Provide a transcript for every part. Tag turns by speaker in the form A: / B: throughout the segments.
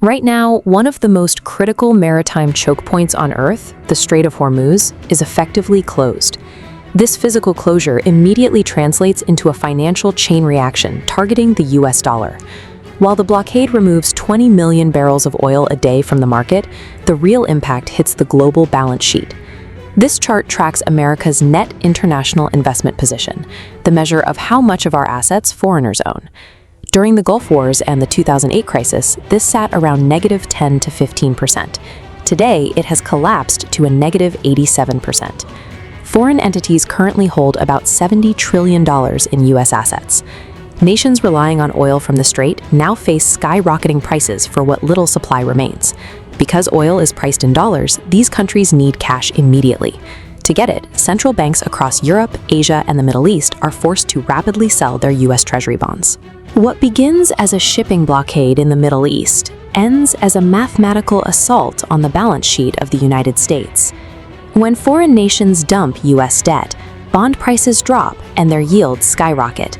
A: Right now, one of the most critical maritime choke points on Earth, the Strait of Hormuz, is effectively closed. This physical closure immediately translates into a financial chain reaction targeting the US dollar. While the blockade removes 20 million barrels of oil a day from the market, the real impact hits the global balance sheet. This chart tracks America's net international investment position, the measure of how much of our assets foreigners own. During the Gulf Wars and the 2008 crisis, this sat around -10 to 15%. Today, it has collapsed to a -87%. Foreign entities currently hold about $70 trillion in U.S. assets. Nations relying on oil from the Strait now face skyrocketing prices for what little supply remains. Because oil is priced in dollars, these countries need cash immediately. To get it, central banks across Europe, Asia, and the Middle East are forced to rapidly sell their U.S. Treasury bonds. What begins as a shipping blockade in the Middle East ends as a mathematical assault on the balance sheet of the United States. When foreign nations dump U.S. debt, bond prices drop and their yields skyrocket.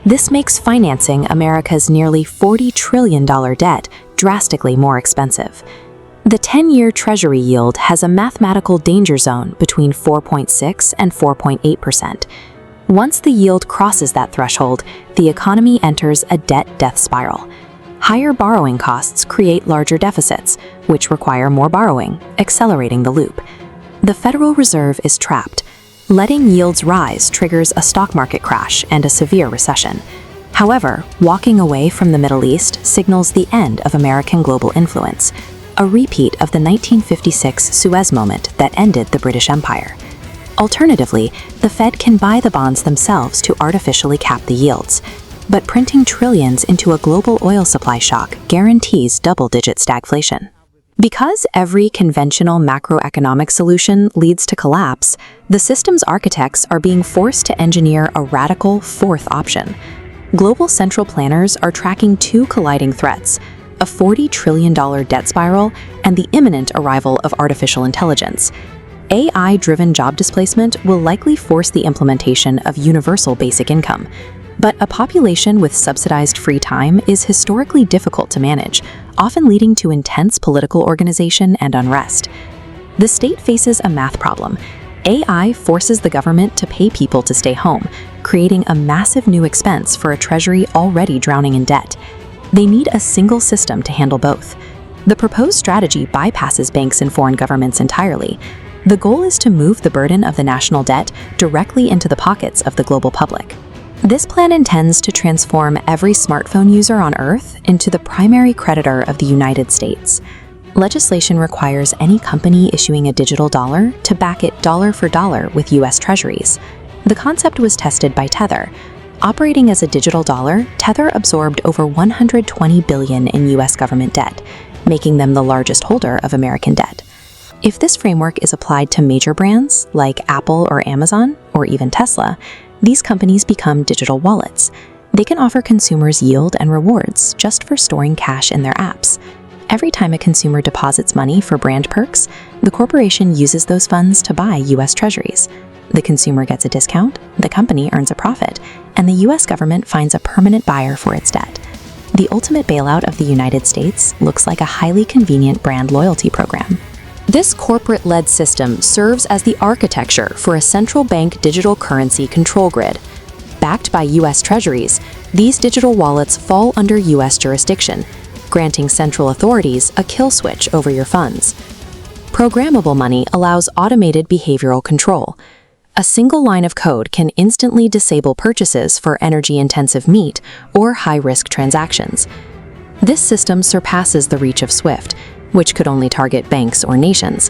A: This makes financing America's nearly $40 trillion debt drastically more expensive. The 10-year Treasury yield has a mathematical danger zone between 4.6 and 4.8%. Once the yield crosses that threshold, the economy enters a debt death spiral. Higher borrowing costs create larger deficits, which require more borrowing, accelerating the loop. The Federal Reserve is trapped. Letting yields rise triggers a stock market crash and a severe recession. However, walking away from the Middle East signals the end of American global influence, a repeat of the 1956 Suez moment that ended the British Empire. Alternatively, the Fed can buy the bonds themselves to artificially cap the yields. But printing trillions into a global oil supply shock guarantees double-digit stagflation. Because every conventional macroeconomic solution leads to collapse, the system's architects are being forced to engineer a radical fourth option. Global central planners are tracking two colliding threats: a $40 trillion debt spiral and the imminent arrival of artificial intelligence. AI-driven job displacement will likely force the implementation of universal basic income. But a population with subsidized free time is historically difficult to manage, often leading to intense political organization and unrest. The state faces a math problem. AI forces the government to pay people to stay home, creating a massive new expense for a treasury already drowning in debt. They need a single system to handle both. The proposed strategy bypasses banks and foreign governments entirely. The goal is to move the burden of the national debt directly into the pockets of the global public. This plan intends to transform every smartphone user on Earth into the primary creditor of the United States. Legislation requires any company issuing a digital dollar to back it dollar for dollar with U.S. treasuries. The concept was tested by Tether. Operating as a digital dollar, Tether absorbed over $120 billion in U.S. government debt, making them the largest holder of American debt. If this framework is applied to major brands like Apple or Amazon, or even Tesla, these companies become digital wallets. They can offer consumers yield and rewards just for storing cash in their apps. Every time a consumer deposits money for brand perks, the corporation uses those funds to buy U.S. treasuries. The consumer gets a discount, the company earns a profit, and the U.S. government finds a permanent buyer for its debt. The ultimate bailout of the United States looks like a highly convenient brand loyalty program. This corporate-led system serves as the architecture for a central bank digital currency control grid. Backed by U.S. treasuries, these digital wallets fall under U.S. jurisdiction, granting central authorities a kill switch over your funds. Programmable money allows automated behavioral control. A single line of code can instantly disable purchases for energy-intensive meat or high-risk transactions. This system surpasses the reach of SWIFT, which could only target banks or nations.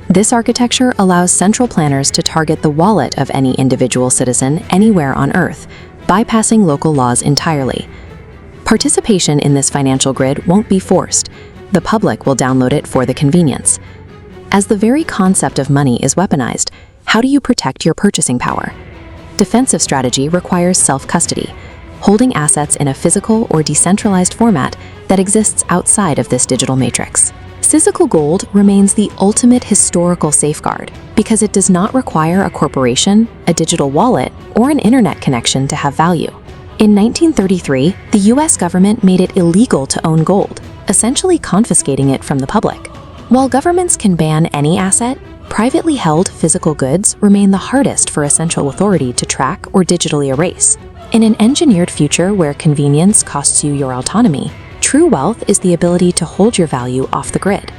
A: This architecture allows central planners to target the wallet of any individual citizen anywhere on Earth, bypassing local laws entirely. Participation in this financial grid won't be forced. The public will download it for the convenience. As the very concept of money is weaponized, how do you protect your purchasing power? Defensive strategy requires self-custody, holding assets in a physical or decentralized format that exists outside of this digital matrix. Physical gold remains the ultimate historical safeguard because it does not require a corporation, a digital wallet, or an internet connection to have value. In 1933, the US government made it illegal to own gold, essentially confiscating it from the public. While governments can ban any asset, privately held physical goods remain the hardest for a central authority to track or digitally erase. In an engineered future where convenience costs you your autonomy, true wealth is the ability to hold your value off the grid.